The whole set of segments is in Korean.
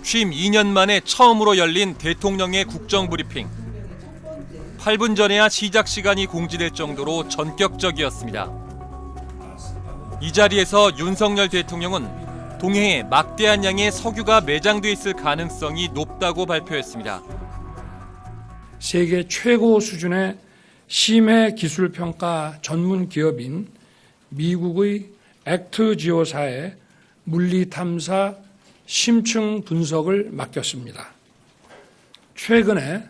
취임 2년 만에 처음으로 열린 대통령의 국정브리핑. 8분 전에야 시작 시간이 공지될 정도로 전격적이었습니다. 이 자리에서 윤석열 대통령은 동해에 막대한 양의 석유가 매장돼 있을 가능성이 높다고 발표했습니다. 세계 최고 수준의 심해 기술 평가 전문 기업인 미국의 액트지오사에 물리 탐사 심층 분석을 맡겼습니다. 최근에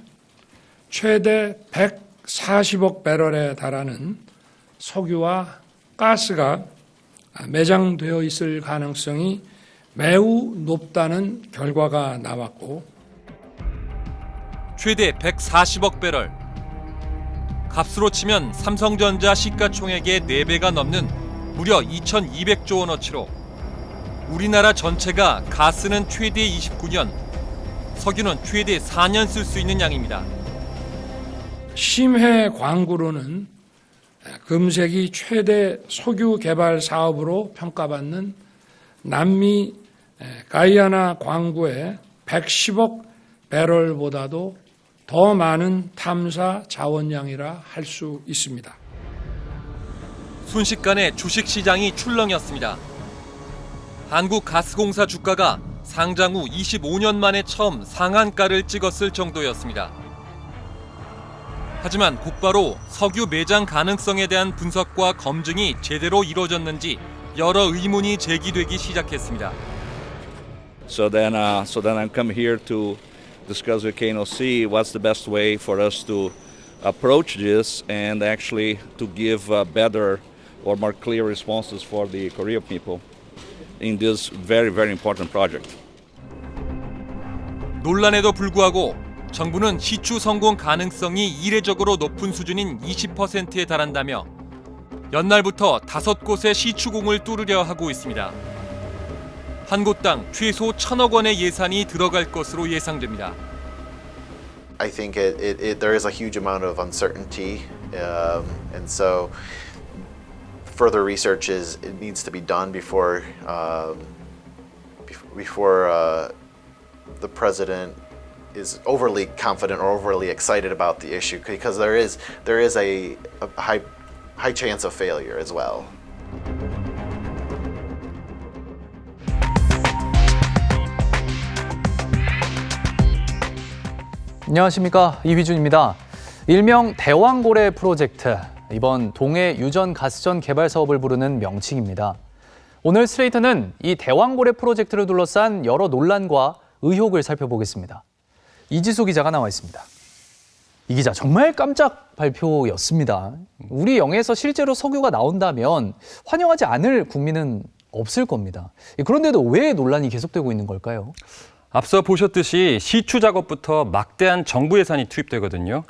최대 140억 배럴에 달하는 석유와 가스가 매장되어 있을 가능성이 매우 높다는 결과가 나왔고, 최대 140억 배럴. 값으로 치면 삼성전자 시가총액의 4배가 넘는 무려 2,200조 원어치로 우리나라 전체가 가스는 최대 29년, 석유는 최대 4년 쓸 수 있는 양입니다. 심해 광구로는 금색이 최대 석유 개발 사업으로 평가받는 남미 가이아나 광구의 110억 배럴보다도 더 많은 탐사 자원량이라 할 수 있습니다. 순식간에 주식시장이 출렁였습니다. 한국가스공사 주가가 상장 후 25년 만에 처음 상한가를 찍었을 정도였습니다. 하지만 곧바로 석유 매장 가능성에 대한 분석과 검증이 제대로 이루어졌는지 여러 의문이 제기되기 시작했습니다. So then I come here to discuss with KNOC what's the best way for us to approach this and actually to give better or more clear responses for the Korean people in this very, very important project. 논란에도 불구하고 정부는 시추 성공 가능성이 이례적으로 높은 수준인 20%에 달한다며 연날부터 5곳의 시추공을 뚫으려 하고 있습니다. 한 곳당 최소 1,000억 원의 예산이 들어갈 것으로 예상됩니다. I think there is a huge amount of uncertainty, and so further research needs to be done before the president is overly confident or overly excited about the issue, because there is a high chance of failure as well. 안녕하십니까, 이휘준입니다. 일명 대왕고래 프로젝트, 이번 동해 유전 가스전 개발 사업을 부르는 명칭입니다. 오늘 스트레이트는 이 대왕고래 프로젝트를 둘러싼 여러 논란과 의혹을 살펴보겠습니다. 이지수 기자가 나와 있습니다. 이 기자, 정말 깜짝 발표였습니다. 우리 영해에서 실제로 석유가 나온다면 환영하지 않을 국민은 없을 겁니다. 그런데도 왜 논란이 계속되고 있는 걸까요? 앞서 보셨듯이 시추 작업부터 막대한 정부 예산이 투입되거든요.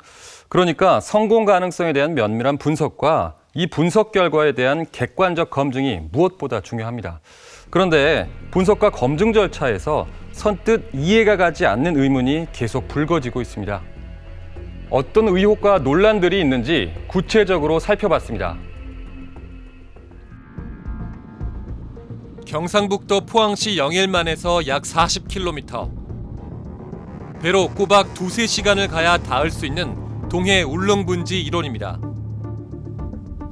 그러니까 성공 가능성에 대한 면밀한 분석과 이 분석 결과에 대한 객관적 검증이 무엇보다 중요합니다. 그런데 분석과 검증 절차에서 선뜻 이해가 가지 않는 의문이 계속 불거지고 있습니다. 어떤 의혹과 논란들이 있는지 구체적으로 살펴봤습니다. 경상북도 포항시 영일만에서 약 40km. 배로 꼬박 2-3시간을 가야 닿을 수 있는 동해 울릉분지 일원입니다.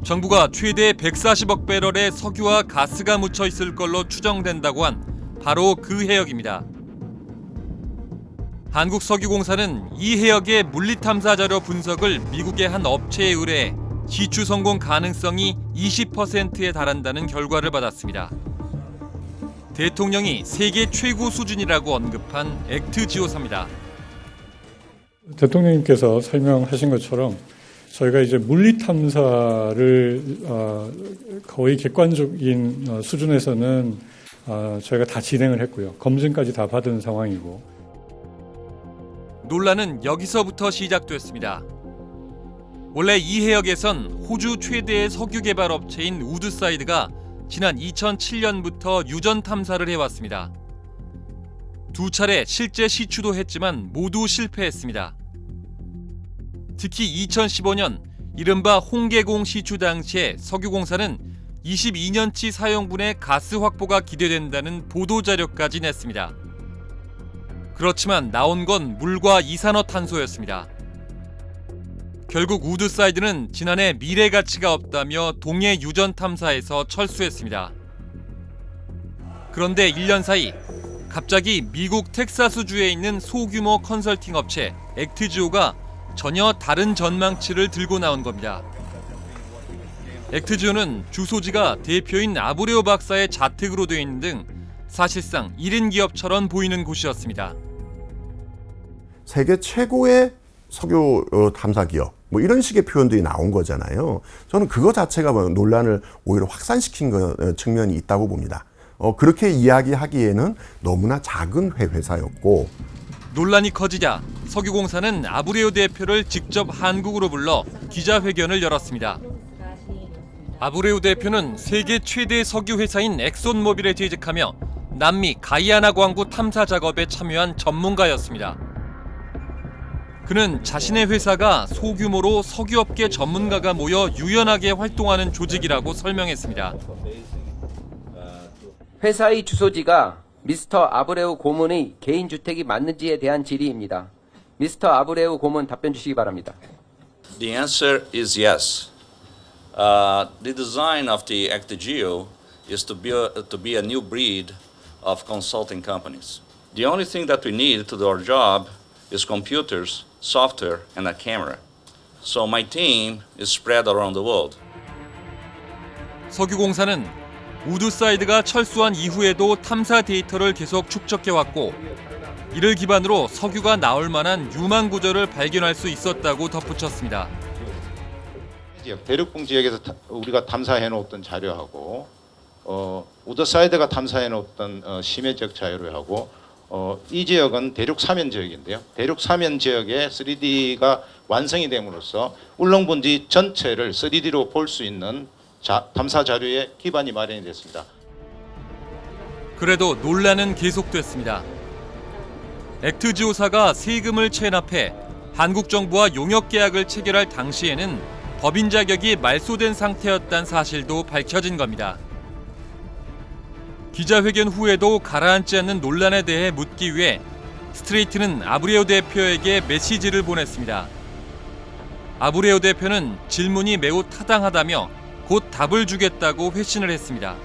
정부가 최대 140억 배럴의 석유와 가스가 묻혀 있을 걸로 추정된다고 한 바로 그 해역입니다. 한국석유공사는 이 해역의 물리탐사 자료 분석을 미국의 한 업체에 의뢰해 시추 성공 가능성이 20%에 달한다는 결과를 받았습니다. 대통령이 세계 최고 수준이라고 언급한 액트지오사입니다. 대통령님께서 설명하신 것처럼 저희가 이제 물리 탐사를 거의 객관적인 수준에서는 저희가 다 진행을 했고요. 검증까지 다 받은 상황이고. 논란은 여기서부터 시작됐습니다. 원래 이 해역에선 호주 최대의 석유 개발 업체인 우드사이드가 지난 2007년부터 유전 탐사를 해왔습니다. 2차례 실제 시추도 했지만 모두 실패했습니다. 특히 2015년 이른바 홍계공 시추 당시에 석유공사는 22년치 사용분의 가스 확보가 기대된다는 보도자료까지 냈습니다. 그렇지만 나온 건 물과 이산화탄소였습니다. 결국 우드사이드는 지난해 미래 가치가 없다며 동해 유전 탐사에서 철수했습니다. 그런데 1년 사이 갑자기 미국 텍사스주에 있는 소규모 컨설팅 업체 액트지오가 전혀 다른 전망치를 들고 나온 겁니다. 액트지오는 주소지가 대표인 아브레오 박사의 자택으로 되어 있는 등 사실상 1인 기업처럼 보이는 곳이었습니다. 세계 최고의 석유 탐사 기업 뭐 이런 식의 표현들이 나온 거잖아요. 저는 그거 자체가 논란을 오히려 확산시킨 측면이 있다고 봅니다. 그렇게 이야기하기에는 너무나 작은 회사였고. 논란이 커지자 석유공사는 아브레오 대표를 직접 한국으로 불러 기자회견을 열었습니다. 아브레오 대표는 세계 최대 석유 회사인 엑손모빌에 재직하며 남미 가이아나 광구 탐사 작업에 참여한 전문가였습니다. 그는 자신의 회사가 소규모로 석유업계 전문가가 모여 유연하게 활동하는 조직이라고 설명했습니다. 회사의 주소지가 미스터 아브레우 고문의 개인주택이 맞는지에 대한 질의입니다. 미스터 아브레우 고문 답변 주시기 바랍니다. The answer is yes. The design of the ActiGeo is to be a new breed of consulting companies. The only thing that we need to do our job is computers, software, and a camera. So my team is spread around the world. 석유공사는 우드사이드가 철수한 이후에도 탐사 데이터를 계속 축적해왔고 이를 기반으로 석유가 나올 만한 유망 구조를 발견할 수 있었다고 덧붙였습니다. 대륙붕 지역에서 우리가 탐사해 놓았던 자료하고 우드사이드가 탐사해 놓았던 심해 지역 자료하고 이 지역은 대륙 사면 지역인데요. 대륙 사면 지역의 3D가 완성이 됨으로써 울릉분지 전체를 3D로 볼 수 있는 탐사 자료의 기반이 마련이 됐습니다. 그래도 논란은 계속됐습니다. 액트지오사가 세금을 체납해 한국 정부와 용역 계약을 체결할 당시에는 법인 자격이 말소된 상태였다는 사실도 밝혀진 겁니다. 기자회견 후에도 가라앉지 않는 논란에 대해 묻기 위해 스트레이트는 아브레오 대표에게 메시지를 보냈습니다. 아브레오 대표는 질문이 매우 타당하다며 곧 답을 주겠다고 회신을 했습니다.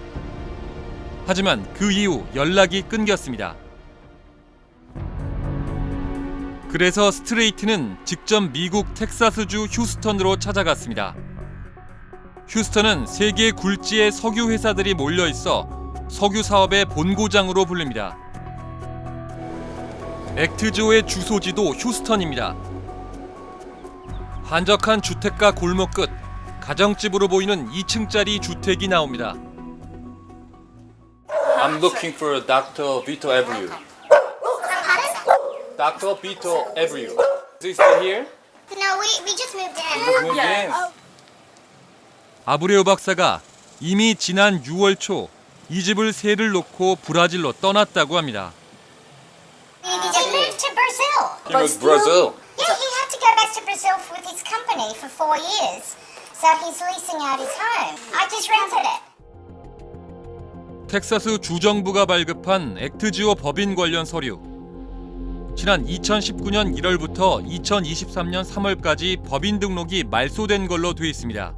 하지만 그 이후 연락이 끊겼습니다. 그래서 스트레이트는 직접 미국 텍사스주 휴스턴으로 찾아갔습니다. 휴스턴은 세계 굴지의 석유 회사들이 몰려 있어 석유 사업의 본고장으로 불립니다. 액트지오의 주소지도 휴스턴입니다. 한적한 주택가 골목 끝 가정집으로 보이는 2층짜리 주택이 나옵니다. I'm looking for Dr. Vito Abreu. Dr. Vito Abreu. Is he here? No, we just moved in. 아브레오 박사가 이미 지난 6월 초 이 집을 세를 놓고 브라질로 떠났다고 합니다. He moved to Brazil. He moved Brazil. Yeah, he had to go back to Brazil with his company for 4 years. So he's leasing out his home. I just rented it. 텍사스 주정부가 발급한 액트지오 법인 관련 서류. 지난 2019년 1월부터 2023년 3월까지 법인 등록이 말소된 걸로 돼 있습니다.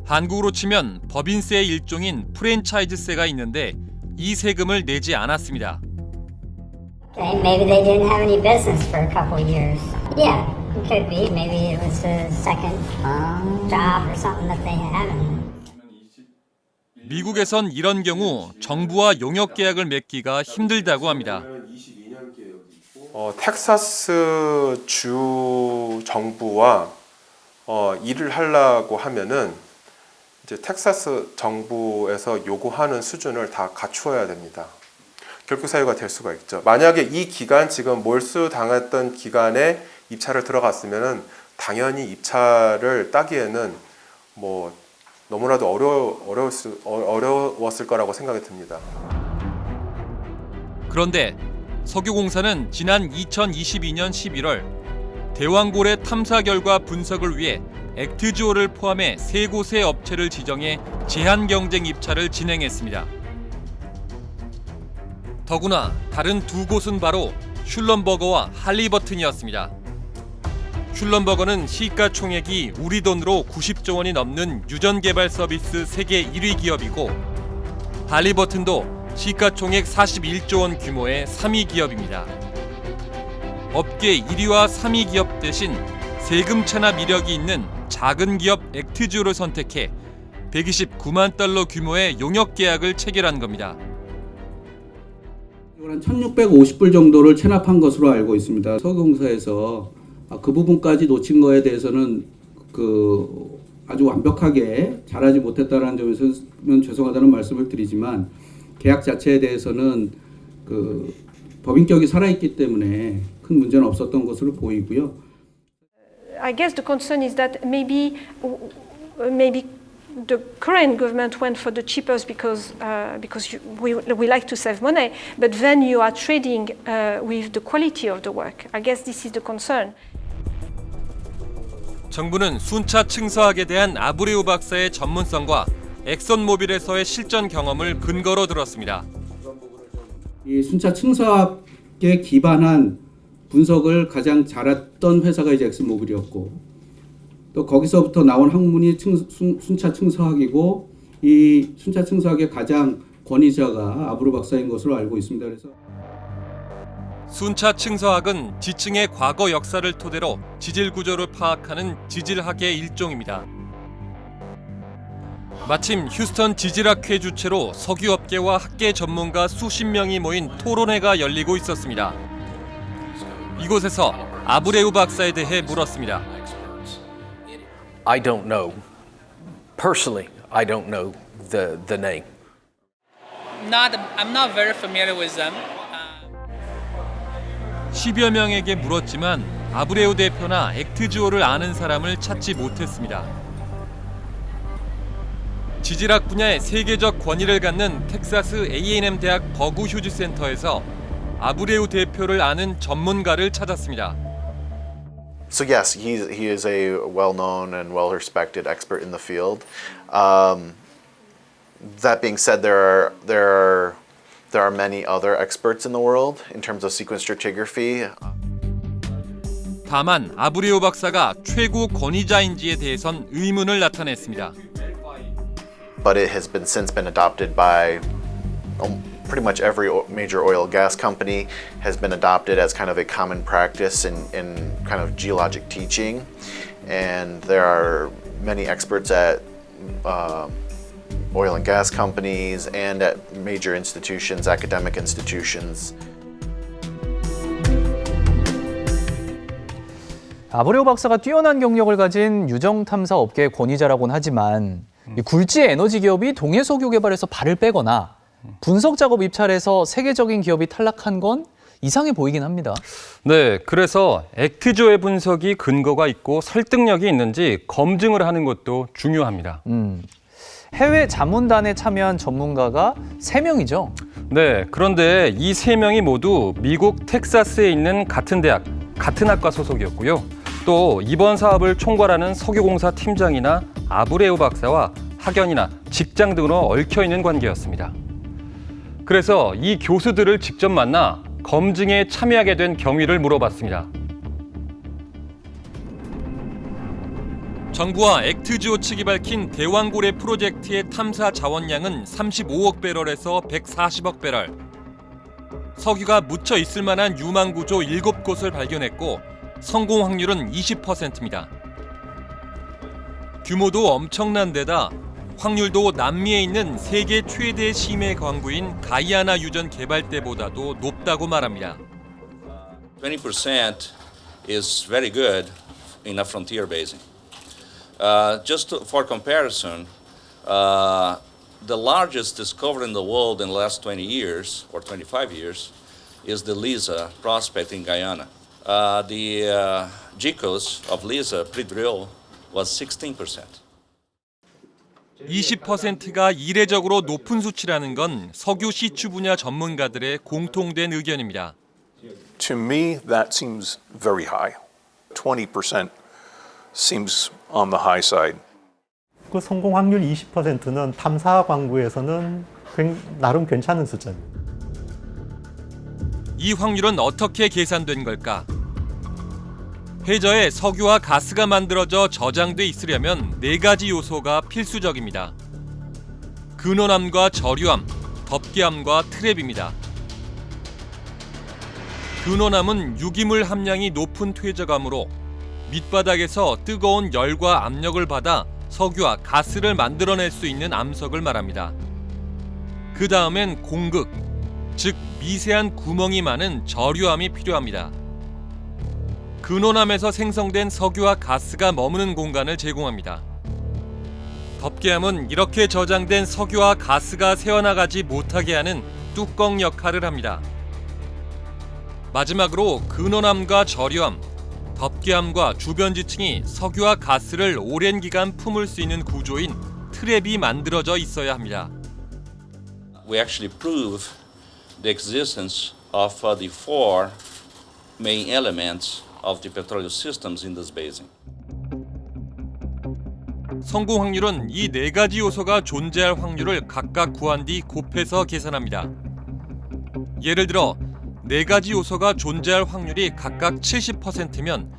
한국으로 치면 법인세의 일종인 프랜차이즈세가 있는데 이 세금을 내지 않았습니다. Maybe they didn't have any business for a couple of years. Yeah, it could be. Maybe it was a second job or something that they had. 미국에선 이런 경우 정부와 용역 계약을 맺기가 힘들다고 합니다. 텍사스 주 정부와 일을 하려고 하면은 이제 텍사스 정부에서 요구하는 수준을 다 갖추어야 됩니다. 결국 사유가 될 수가 있죠. 만약에 이 기간 지금 몰수당했던 기간에 입찰을 들어갔으면은 당연히 입찰을 따기에는 뭐 너무나도 어려웠을 거라고 생각이 듭니다. 그런데 석유공사는 지난 2022년 11월 대왕고래 탐사 결과 분석을 위해 액트지오를 포함해 3곳의 업체를 지정해 제한 경쟁 입찰을 진행했습니다. 더구나 다른 두 곳은 바로 슐럼버거와 할리버튼이었습니다. 슐럼버거는 시가총액이 우리 돈으로 90조 원이 넘는 유전개발 서비스 세계 1위 기업이고, 할리버튼도 시가총액 41조 원 규모의 3위 기업입니다. 업계 1위와 3위 기업 대신 세금 체납 이력이 있는 작은 기업 액트주를 선택해 129만 달러 규모의 용역 계약을 체결한 겁니다. 한 1,650불 정도를 체납한 것으로 알고 있습니다. 석유공사에서 그 부분까지 놓친 거에 대해서는 아주 완벽하게 잘하지 못했다는 점에서는 죄송하다는 말씀을 드리지만, 계약 자체에 대해서는 법인격이 살아있기 때문에 큰 문제는 없었던 것으로 보이고요. I guess the concern is that maybe the current government went for the cheapest because we like to save money, but then you are trading with the quality of the work. I guess this is the concern. 정부는 순차 층서학에 대한 아브레우 박사의 전문성과 엑선모빌에서의 실전 경험을 근거로 들었습니다. 이 순차 층서학에 기반한 분석을 가장 잘했던 회사가 이제 엑슨모빌이었고, 또 거기서부터 나온 학문이 순차 층서학이고, 이 순차 층서학의 가장 권위자가 아브레우 박사인 것으로 알고 있습니다. 그래서 순차 층서학은 지층의 과거 역사를 토대로 지질 구조를 파악하는 지질학의 일종입니다. 마침 휴스턴 지질학회 주최로 석유업계와 학계 전문가 수십 명이 모인 토론회가 열리고 있었습니다. 이곳에서 아브레우 박사에 대해 물었습니다. I don't know. Personally, I don't know the name. I'm not very familiar with them. 10여 명에게 물었지만 아브레우 대표나 액트주오를 아는 사람을 찾지 못했습니다. 지질학 분야의 세계적 권위를 갖는 텍사스 A&M 대학 버그 휴즈 센터에서 아브레우 대표를 아는 전문가를 찾았습니다. So yes, he is a well-known and well-respected expert in the field. That being said, there are many other experts in the world in terms of sequence stratigraphy. 다만 아브레우 박사가 최고 권위자인지에 대해선 의문을 나타냈습니다. But it has since been adopted by pretty much every major oil gas company, has been adopted as kind of a common practice in kind of geologic teaching. And there are many experts at oil and gas companies and at major institutions, academic institutions. 아브레우 박사가 뛰어난 경력을 가진 유정 탐사 업계의 권위자라고는 하지만 이 굴지 에너지 기업이 동해 석유 개발에서 발을 빼거나 분석 작업 입찰에서 세계적인 기업이 탈락한 건 이상해 보이긴 합니다. 네, 그래서 액트조의 분석이 근거가 있고 설득력이 있는지 검증을 하는 것도 중요합니다. 해외 자문단에 참여한 전문가가 3명이죠. 네, 그런데 이 3명이 모두 미국 텍사스에 있는 같은 대학, 같은 학과 소속이었고요. 또 이번 사업을 총괄하는 석유공사 팀장이나 아브레우 박사와 학연이나 직장 등으로 얽혀있는 관계였습니다. 그래서 이 교수들을 직접 만나 검증에 참여하게 된 경위를 물어봤습니다. 정부와 액트주오 측이 밝힌 대왕고래 프로젝트의 탐사 자원량은 35억 배럴에서 140억 배럴. 석유가 묻혀 있을 만한 유망 구조 7곳을 발견했고 성공 확률은 20%입니다. 규모도 엄청난 데다 확률도 남미에 있는 세계 최대 심해 광구인 가이아나 유전 개발 때보다도 높다고 말합니다. 20% is very good in a frontier basin. Just for comparison, the largest discovery in the world in the last 20 years or 25 years is the Liza prospect in Guyana. The GECOS of Liza pre-drill was 16%. 20%가 이례적으로 높은 수치라는 건 석유 시추 분야 전문가들의 공통된 의견입니다. To me, that seems very high. 20% seems on the high side. 그 성공 확률 20%는 탐사 광구에서는 나름 괜찮은 숫자입니다. 이 확률은 어떻게 계산된 걸까? 해저에 석유와 가스가 만들어져 저장돼 있으려면 4가지 요소가 필수적입니다. 근원암과 저류암, 덮개암과 트랩입니다. 근원암은 유기물 함량이 높은 퇴적암으로 밑바닥에서 뜨거운 열과 압력을 받아 석유와 가스를 만들어낼 수 있는 암석을 말합니다. 그 다음엔 공극, 즉 미세한 구멍이 많은 저류암이 필요합니다. 근원암에서 생성된 석유와 가스가 머무는 공간을 제공합니다. 덮개암은 이렇게 저장된 석유와 가스가 새어나가지 못하게 하는 뚜껑 역할을 합니다. 마지막으로 근원암과 저류암, 덮개암과 주변 지층이 석유와 가스를 오랜 기간 품을 수 있는 구조인 트랩이 만들어져 있어야 합니다. We actually prove the existence of the 4 main elements of the petroleum systems in this basin. 성공 확률은 이 4가지 요소가 존재할 확률을 각각 구한 뒤 곱해서 계산합니다. 예를 들어 4가지 요소가 존재할 확률이 각각 70%면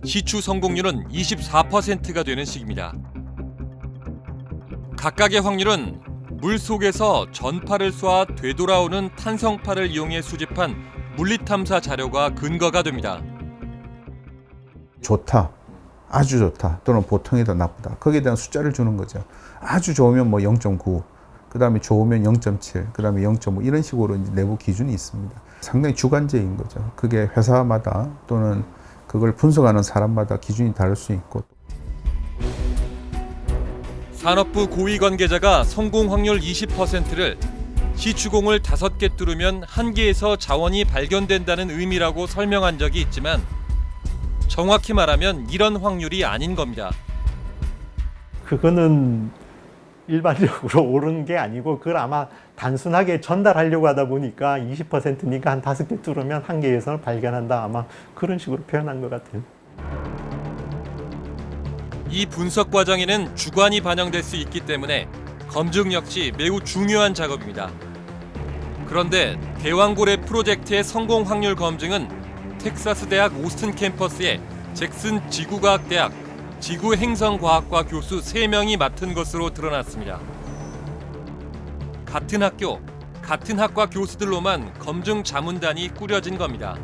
시추 성공률은 24%가 되는 식입니다. 각각의 확률은 물 속에서 전파를 쏘아 되돌아오는 탄성파를 이용해 수집한 물리탐사 자료가 근거가 됩니다. 좋다, 아주 좋다, 또는 보통이다, 나쁘다. 거기에 대한 숫자를 주는 거죠. 아주 좋으면 뭐 0.9, 그 다음에 좋으면 0.7, 그 다음에 0.5 이런 식으로 이제 내부 기준이 있습니다. 상당히 주관적인 거죠. 그게 회사마다 또는 그걸 분석하는 사람마다 기준이 다를 수 있고. 산업부 고위 관계자가 성공 확률 20%를 시추공을 5개 뚫으면 1개에서 자원이 발견된다는 의미라고 설명한 적이 있지만 정확히 말하면 이런 확률이 아닌 겁니다. 그거는 일반적으로 옳은 게 아니고 그걸 아마 단순하게 전달하려고 하다 보니까 20%니까 한 5개 뚫으면 1개에서 발견한다. 아마 그런 식으로 표현한 것 같아요. 이 분석 과정에는 주관이 반영될 수 있기 때문에 검증 역시 매우 중요한 작업입니다. 그런데 대왕고래 프로젝트의 성공 확률 검증은 텍사스 대학 오스틴 캠퍼스의 잭슨 지구과학대학 지구행성과학과 교수 3명이 맡은 것으로 드러났습니다. 같은 학교, 같은 학과 교수들로만 검증 자문단이 꾸려진 겁니다.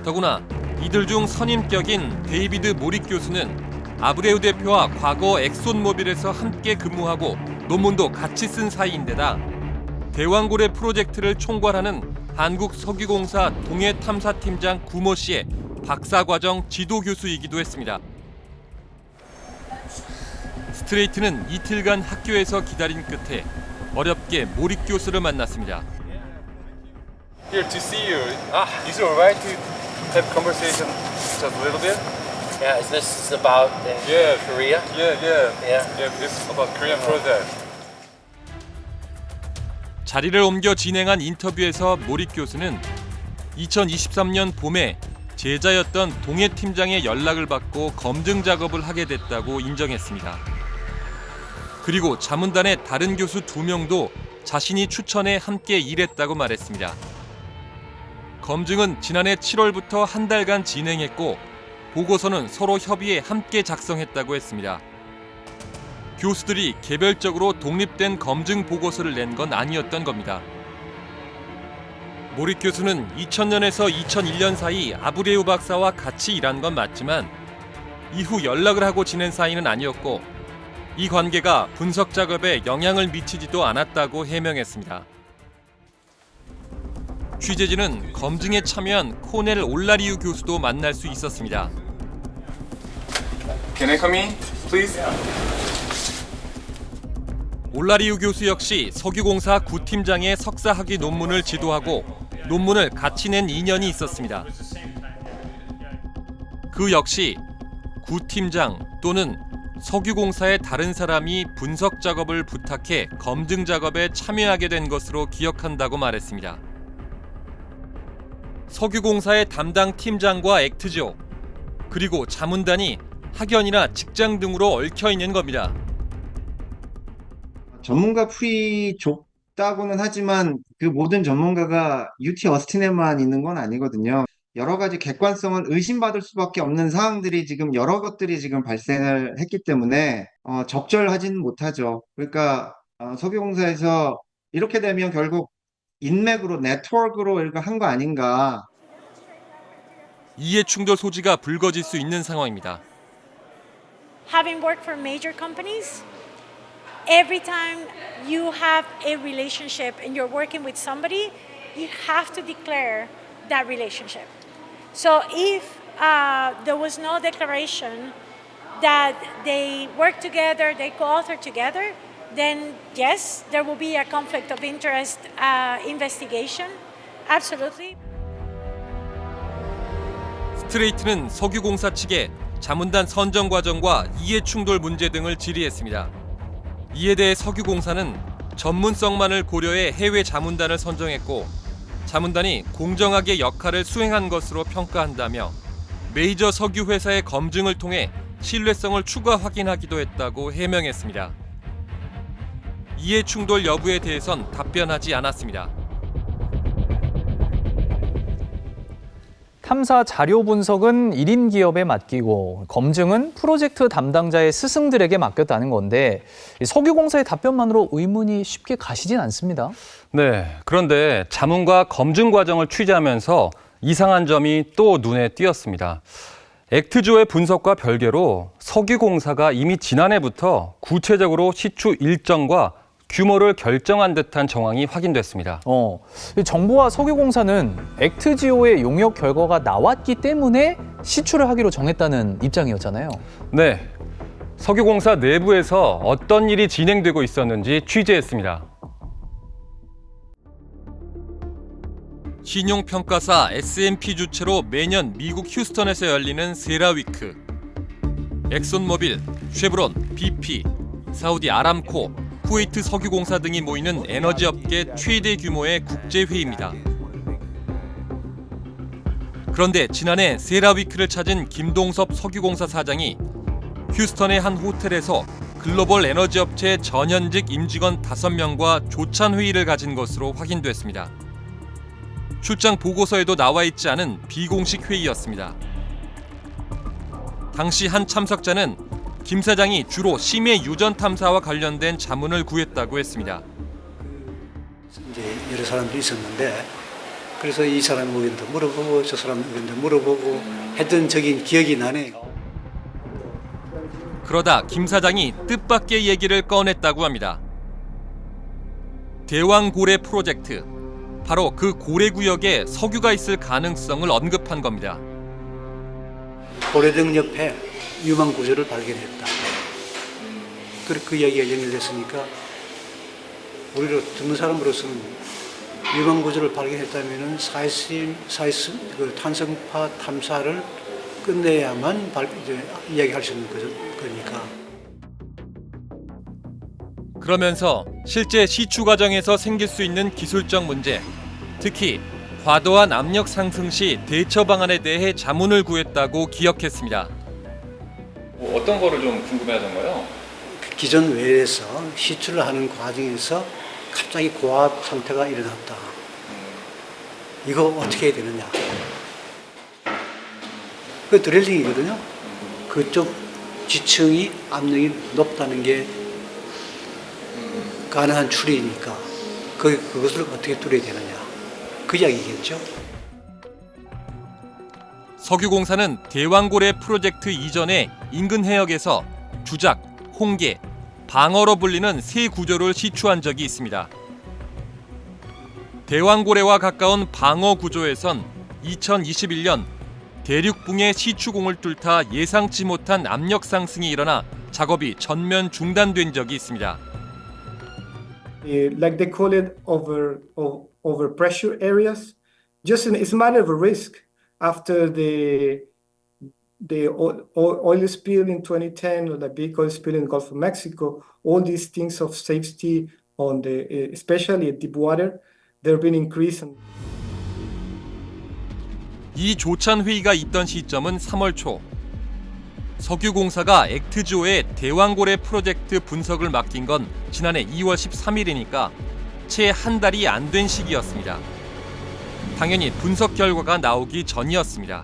더구나 이들 중 선임격인 데이비드 모릭 교수는 아브레우 대표와 과거 엑손모빌에서 함께 근무하고 논문도 같이 쓴 사이인데다 대왕고래 프로젝트를 총괄하는 한국석유공사 동해탐사팀장 구모 씨의 박사과정 지도교수이기도 했습니다. 스트레이트는 이틀간 학교에서 기다린 끝에 어렵게 모릭 교수를 만났습니다. Here to see you. Is it alright to have conversation just a little bit? Yeah, is this about Korea? Yeah, it's about Korean project. 자리를 옮겨 진행한 인터뷰에서 모릭 교수는 2023년 봄에 제자였던 동해 팀장의 연락을 받고 검증 작업을 하게 됐다고 인정했습니다. 그리고 자문단의 다른 교수 2명도 자신이 추천해 함께 일했다고 말했습니다. 검증은 지난해 7월부터 한 달간 진행했고 보고서는 서로 협의해 함께 작성했다고 했습니다. 교수들이 개별적으로 독립된 검증 보고서를 낸 건 아니었던 겁니다. 모릭 교수는 2000년에서 2001년 사이 아브레우 박사와 같이 일한 건 맞지만 이후 연락을 하고 지낸 사이는 아니었고 이 관계가 분석 작업에 영향을 미치지도 않았다고 해명했습니다. 취재진은 검증에 참여한 코넬 올라리우 교수도 만날 수 있었습니다. Can I come in, please? 올라리우 교수 역시 석유공사 구팀장의 석사학위 논문을 지도하고 논문을 같이 낸 인연이 있었습니다. 그 역시 구팀장 또는 석유공사의 다른 사람이 분석 작업을 부탁해 검증 작업에 참여하게 된 것으로 기억한다고 말했습니다. 석유공사의 담당 팀장과 액트죠. 그리고 자문단이 학연이나 직장 등으로 얽혀 있는 겁니다. 전문가 풀이 있다고는 하지만 그 모든 전문가가 UT 어스틴에만 있는 건 아니거든요. 여러 가지 객관성은 의심받을 수밖에 없는 사항들이 지금 여러 것들이 지금 발생을 했기 때문에 적절하지는 못하죠. 그러니까 석유공사에서 이렇게 되면 결국 인맥으로 네트워크로 이렇게 한 거 아닌가. 이해 충돌 소지가 불거질 수 있는 상황입니다. Having worked for major companies, every time you have a relationship and you're working with somebody, you have to declare that relationship. So if there was no declaration that they work together, they co-author together, then yes, there will be a conflict of interest investigation. Absolutely. 스트레이트는 석유공사 측에 자문단 선정 과정과 이해 충돌 문제 등을 질의했습니다. 이에 대해 석유공사는 전문성만을 고려해 해외 자문단을 선정했고 자문단이 공정하게 역할을 수행한 것으로 평가한다며 메이저 석유 회사의 검증을 통해 신뢰성을 추가 확인하기도 했다고 해명했습니다. 이해 충돌 여부에 대해선 답변하지 않았습니다. 탐사 자료 분석은 1인 기업에 맡기고 검증은 프로젝트 담당자의 스승들에게 맡겼다는 건데 석유공사의 답변만으로 의문이 쉽게 가시진 않습니다. 네, 그런데 자문과 검증 과정을 취재하면서 이상한 점이 또 눈에 띄었습니다. 액트조의 분석과 별개로 석유공사가 이미 지난해부터 구체적으로 시추 일정과 규모를 결정한 듯한 정황이 확인됐습니다. 정부와 석유공사는 액트지오의 용역 결과가 나왔기 때문에 시추를 하기로 정했다는 입장이었잖아요. 네, 석유공사 내부에서 어떤 일이 진행되고 있었는지 취재했습니다. 신용평가사 S&P 주최로 매년 미국 휴스턴에서 열리는 세라위크. 엑손모빌, 쉐브론, BP, 사우디 아람코, 쿠웨이트 석유공사 등이 모이는 에너지업계 최대 규모의 국제회의입니다. 그런데 지난해 세라위크를 찾은 김동섭 석유공사 사장이 휴스턴의 한 호텔에서 글로벌 에너지업체 전현직 임직원 5명과 조찬 회의를 가진 것으로 확인됐습니다. 출장 보고서에도 나와 있지 않은 비공식 회의였습니다. 당시 한 참석자는 김 사장이 주로 심해 유전 탐사와 관련된 자문을 구했다고 했습니다. 이제 여러 사람들이 있었는데 그래서 이 사람 의견도 물어보고 저 사람 의견도 물어보고 했던 적이 기억이 나네요. 그러다 김 사장이 뜻밖의 얘기를 꺼냈다고 합니다. 대왕고래 프로젝트. 바로 그 고래 구역에 석유가 있을 가능성을 언급한 겁니다. 고래등 옆에 유망 구조를 발견했다. 그 이야기가 연결됐으니까 우리로 듣는 사람으로서는 유망 구조를 발견했다면은 그 탄성파 탐사를 끝내야만 이제 이야기할 수 있는 거니까. 그러면서 실제 시추 과정에서 생길 수 있는 기술적 문제, 특히 과도한 압력 상승 시 대처 방안에 대해 자문을 구했다고 기억했습니다. 어떤 거를 좀 궁금해하던가요? 기존 외에서 시추를 하는 과정에서 갑자기 고압 상태가 일어났다. 이거 어떻게 해야 되느냐? 그 드릴링이거든요. 그쪽 지층이 압력이 높다는 게 가능한 추리니까 그것을 어떻게 뚫어야 되느냐. 그 이야기겠죠. 석유공사는 대왕고래 프로젝트 이전에 인근 해역에서 주작, 홍게, 방어로 불리는 세 구조를 시추한 적이 있습니다. 대왕고래와 가까운 방어 구조에선 2021년 대륙붕의 시추공을 뚫다 예상치 못한 압력 상승이 일어나 작업이 전면 중단된 적이 있습니다. Like they call it over pressure areas. Just it's a matter of a risk. After the oil spill in 2010 or the big oil spill in the Gulf of Mexico, all these things of safety on the especially at deep water, they've been increasing. 이 조찬 회의가 있던 시점은 3월 초. 석유공사가 액트지오의 대왕고래 프로젝트 분석을 맡긴 건 지난해 2월 13일이니까 채 한 달이 안 된 시기였습니다. 당연히 분석 결과가 나오기 전이었습니다.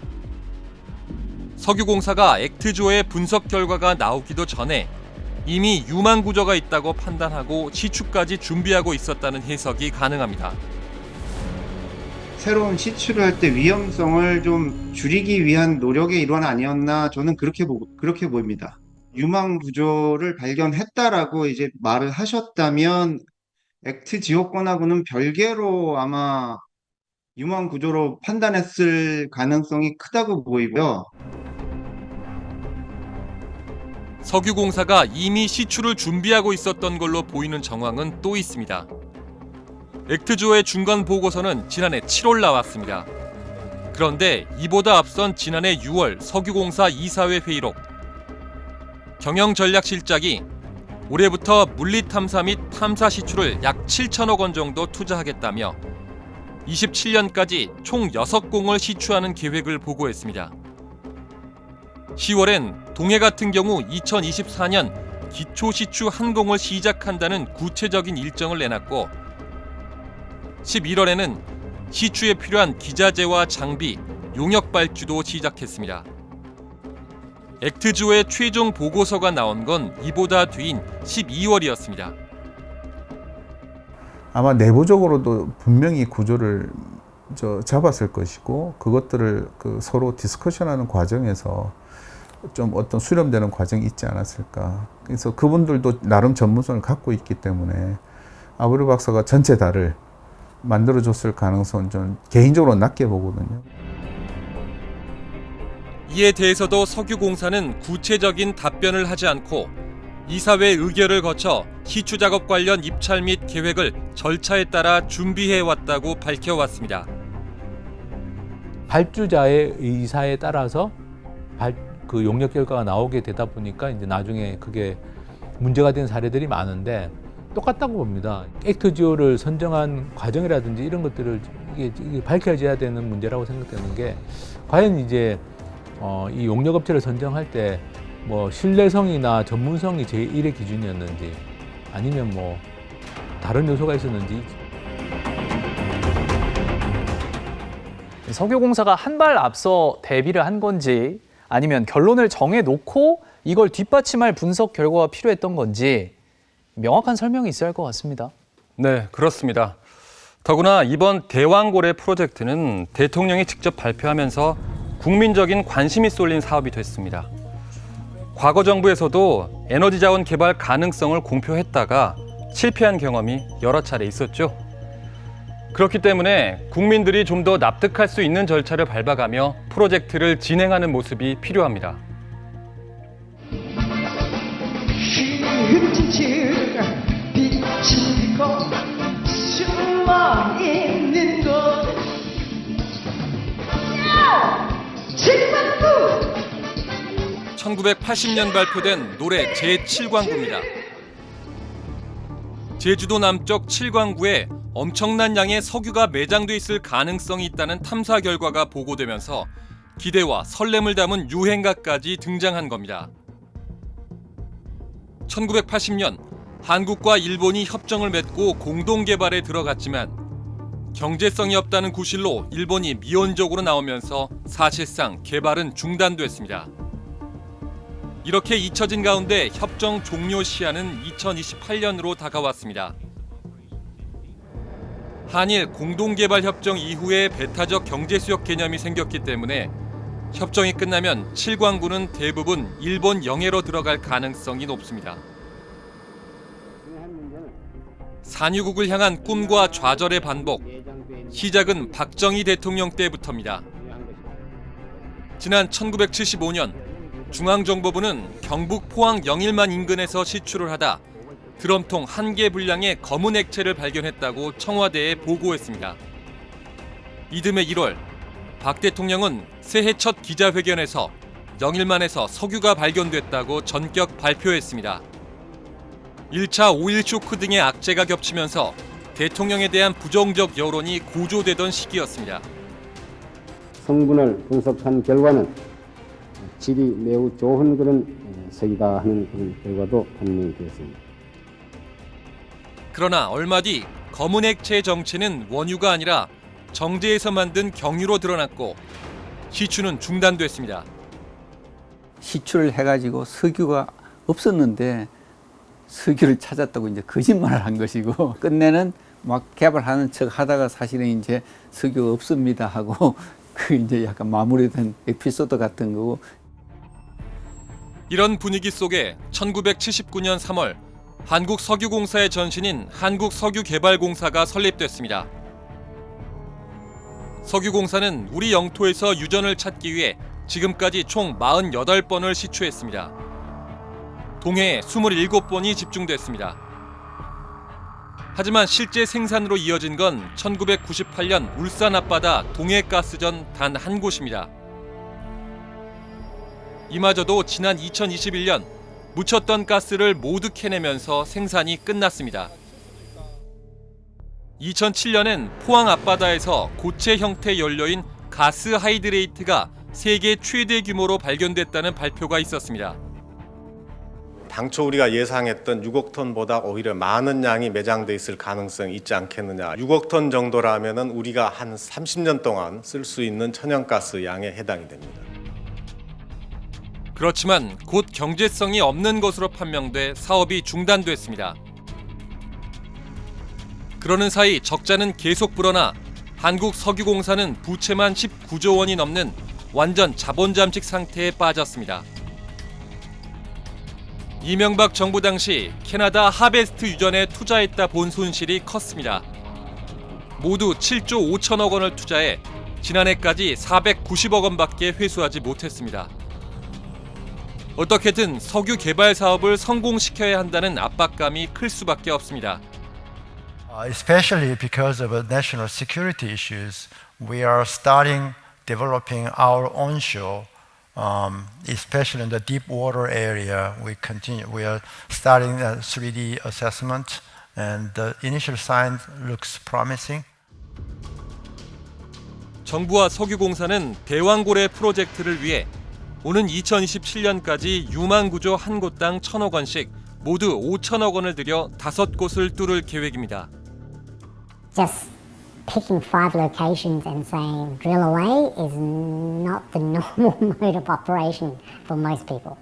석유공사가 액트조의 분석 결과가 나오기도 전에 이미 유망 구조가 있다고 판단하고 시추까지 준비하고 있었다는 해석이 가능합니다. 새로운 시추를 할 때 위험성을 좀 줄이기 위한 노력의 일환 아니었나 저는 그렇게 보입니다. 유망 구조를 발견했다라고 이제 말을 하셨다면 액트 지호권하고는 별개로 아마 유망 구조로 판단했을 가능성이 크다고 보이고요. 석유공사가 이미 시추를 준비하고 있었던 걸로 보이는 정황은 또 있습니다. 액트조의 중간 보고서는 지난해 7월 나왔습니다. 그런데 이보다 앞선 지난해 6월 석유공사 이사회 회의록, 경영전략실장이 올해부터 물리탐사 및 탐사 시추를 약 7천억 원 정도 투자하겠다며 27년까지 총 6공을 시추하는 계획을 보고했습니다. 10월엔 동해 같은 경우 2024년 기초 시추 한 공을 시작한다는 구체적인 일정을 내놨고 11월에는 시추에 필요한 기자재와 장비, 용역 발주도 시작했습니다. 액트조의 최종 보고서가 나온 건 이보다 뒤인 12월이었습니다. 아마 내부적으로도 분명히 구조를 잡았을 것이고 그것들을 서로 디스커션하는 과정에서 좀 어떤 수렴되는 과정이 있지 않았을까. 그래서 그분들도 나름 전문성을 갖고 있기 때문에 아브레 박사가 전체 다를 만들어줬을 가능성은 좀 개인적으로 낮게 보거든요. 이에 대해서도 석유공사는 구체적인 답변을 하지 않고 이사회 의결을 거쳐 시추 작업 관련 입찰 및 계획을 절차에 따라 준비해왔다고 밝혀왔습니다. 발주자의 의사에 따라서 그 용역 결과가 나오게 되다 보니까 이제 나중에 그게 문제가 된 사례들이 많은데 똑같다고 봅니다. 액트지오를 선정한 과정이라든지 이런 것들을 이게 밝혀져야 되는 문제라고 생각되는 게 과연 이제 이 용역업체를 선정할 때 뭐 신뢰성이나 전문성이 제1의 기준이었는지 아니면 뭐 다른 요소가 있었는지. 석유공사가 한 발 앞서 대비를 한 건지 아니면 결론을 정해놓고 이걸 뒷받침할 분석 결과가 필요했던 건지 명확한 설명이 있어야 할 것 같습니다. 네, 그렇습니다. 더구나 이번 대왕고래 프로젝트는 대통령이 직접 발표하면서 국민적인 관심이 쏠린 사업이 됐습니다. 과거 정부에서도 에너지 자원 개발 가능성을 공표했다가 실패한 경험이 여러 차례 있었죠. 그렇기 때문에 국민들이 좀 더 납득할 수 있는 절차를 밟아가며 프로젝트를 진행하는 모습이 필요합니다. 비치고 숨어 있는 곳 1980년 발표된 노래 제7광구입니다. 제주도 남쪽 7광구에 엄청난 양의 석유가 매장돼 있을 가능성이 있다는 탐사 결과가 보고되면서 기대와 설렘을 담은 유행가까지 등장한 겁니다. 1980년 한국과 일본이 협정을 맺고 공동 개발에 들어갔지만 경제성이 없다는 구실로 일본이 미온적으로 나오면서 사실상 개발은 중단됐습니다. 이렇게 잊혀진 가운데 협정 종료 시한은 2028년으로 다가왔습니다. 한일 공동개발협정 이후에 배타적 경제수역 개념이 생겼기 때문에 협정이 끝나면 7광구는 대부분 일본 영해로 들어갈 가능성이 높습니다. 산유국을 향한 꿈과 좌절의 반복, 시작은 박정희 대통령 때부터입니다. 지난 1975년 중앙정보부는 경북 포항 영일만 인근에서 시추를 하다 드럼통 1개 분량의 검은 액체를 발견했다고 청와대에 보고했습니다. 이듬해 1월 박 대통령은 새해 첫 기자회견에서 영일만에서 석유가 발견됐다고 전격 발표했습니다. 1차 오일 쇼크 등의 악재가 겹치면서 대통령에 대한 부정적 여론이 고조되던 시기였습니다. 성분을 분석한 결과는 질이 매우 좋은 그런 석이다 하는 그런 결과도 판명이 되었습니다. 그러나 얼마 뒤 검은 액체의 정체는 원유가 아니라 정제해서 만든 경유로 드러났고 시추는 중단됐습니다. 시추를 해가지고 석유가 없었는데 석유를 찾았다고 이제 거짓말을 한 것이고 끝내는 막 개발하는 척 하다가 사실은 이제 석유가 없습니다 하고 그 이제 약간 마무리된 에피소드 같은 거고. 이런 분위기 속에 1979년 3월 한국석유공사의 전신인 한국석유개발공사가 설립됐습니다. 석유공사는 우리 영토에서 유전을 찾기 위해 지금까지 총 48번을 시추했습니다. 동해에 27번이 집중됐습니다. 하지만 실제 생산으로 이어진 건 1998년 울산 앞바다 동해가스전 단 한 곳입니다. 이마저도 지난 2021년 묻혔던 가스를 모두 캐내면서 생산이 끝났습니다. 2007년엔 포항 앞바다에서 고체 형태 연료인 가스 하이드레이트가 세계 최대 규모로 발견됐다는 발표가 있었습니다. 당초 우리가 예상했던 6억 톤보다 오히려 많은 양이 매장돼 있을 가능성이 있지 않겠느냐. 6억 톤 정도라면은 우리가 한 30년 동안 쓸 수 있는 천연가스 양에 해당이 됩니다. 그렇지만 곧 경제성이 없는 것으로 판명돼 사업이 중단됐습니다. 그러는 사이 적자는 계속 불어나 한국석유공사는 부채만 19조 원이 넘는 완전 자본잠식 상태에 빠졌습니다. 이명박 정부 당시 캐나다 하베스트 유전에 투자했다 본 손실이 컸습니다. 모두 7조 5천억 원을 투자해 지난해까지 490억 원밖에 회수하지 못했습니다. 어떻게든 석유 개발 사업을 성공시켜야 한다는 압박감이 클 수밖에 없습니다. Especially because of national security issues, we are starting developing our onshore, especially in the deep water area. We are starting a 3D assessment, and the initial sign looks promising. 정부와 석유공사는 대왕고래 프로젝트를 위해 오는 2027년까지 유망구조 한 곳당 1,000억 원씩 모두 5천억 원을 들여 5곳을 뚫을 계획입니다. Just picking 5 locations and saying drill away is not the normal mode of operation for most people.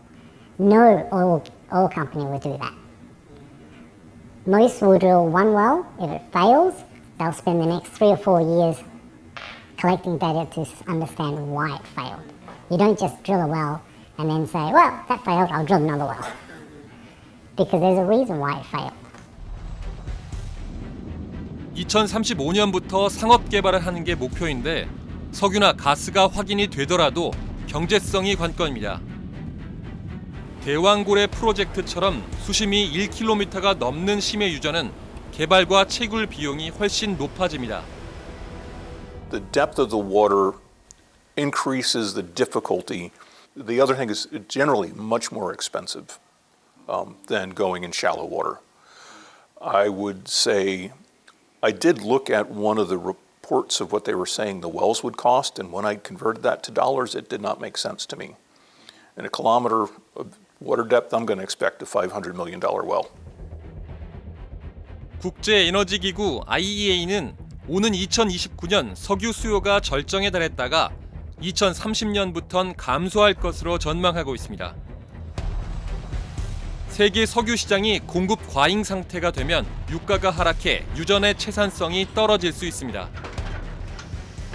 No oil company will do that. Most will drill one well. If it fails, they'll spend the next 3 or 4 years collecting data to understand why it failed. You don't just drill a well and then say, well, that failed, I'll drill another well. Because there's a reason why it failed. 2035년부터 상업 개발을 하는 게 목표인데 석유나 가스가 확인이 되더라도 경제성이 관건입니다. 대왕고래 프로젝트처럼 수심이 1km가 넘는 심해 유전은 개발과 채굴 비용이 훨씬 높아집니다. The depth of the water increases the difficulty. The other thing is generally much more expensive than going in shallow water. I would say I did look at one of the reports of what they were saying the wells would cost, and when I converted that to dollars, it did not make sense to me. In a kilometer of water depth, I'm going to expect a $500 million well. 국제에너지기구 IEA는 오는 2029년 석유 수요가 절정에 달했다가 2030년부턴 감소할 것으로 전망하고 있습니다. 세계 석유 시장이 공급 과잉 상태가 되면 유가가 하락해 유전의 채산성이 떨어질 수 있습니다.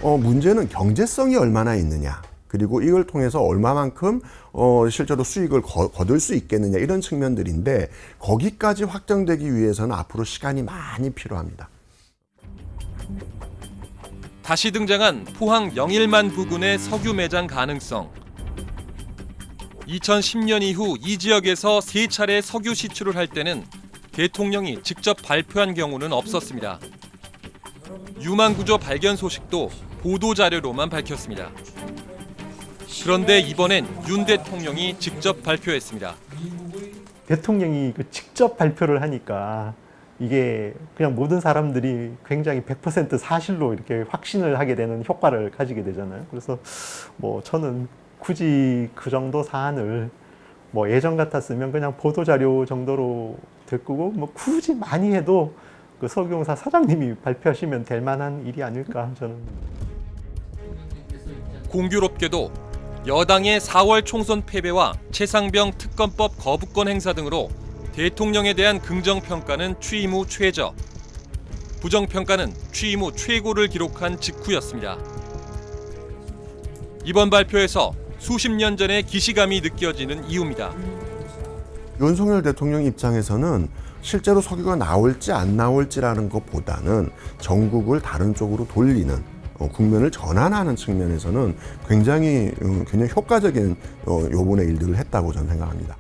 문제는 경제성이 얼마나 있느냐, 그리고 이걸 통해서 얼마만큼 실제로 수익을 거둘 수 있겠느냐, 이런 측면들인데 거기까지 확정되기 위해서는 앞으로 시간이 많이 필요합니다. 다시 등장한 포항 영일만 부근의 석유 매장 가능성. 2010년 이후 이 지역에서 3차례 석유 시추를 할 때는 대통령이 직접 발표한 경우는 없었습니다. 유망구조 발견 소식도 보도자료로만 밝혔습니다. 그런데 이번엔 윤 대통령이 직접 발표했습니다. 대통령이 직접 발표를 하니까 이게 그냥 모든 사람들이 굉장히 100% 사실로 이렇게 확신을 하게 되는 효과를 가지게 되잖아요. 그래서 뭐 저는 굳이 그 정도 사안을 뭐 예전 같았으면 그냥 보도자료 정도로 듣고 뭐 굳이 많이 해도 그 석유공사 사장님이 발표하시면 될 만한 일이 아닐까 저는. 공교롭게도 여당의 4월 총선 패배와 최상병 특검법 거부권 행사 등으로 대통령에 대한 긍정평가는 취임 후 최저, 부정평가는 취임 후 최고를 기록한 직후였습니다. 이번 발표에서 수십 년 전의 기시감이 느껴지는 이유입니다. 윤석열 대통령 입장에서는 실제로 석유가 나올지 안 나올지라는 것보다는 전국을 다른 쪽으로 돌리는 국면을 전환하는 측면에서는 굉장히 효과적인 요번의 일들을 했다고 저는 생각합니다.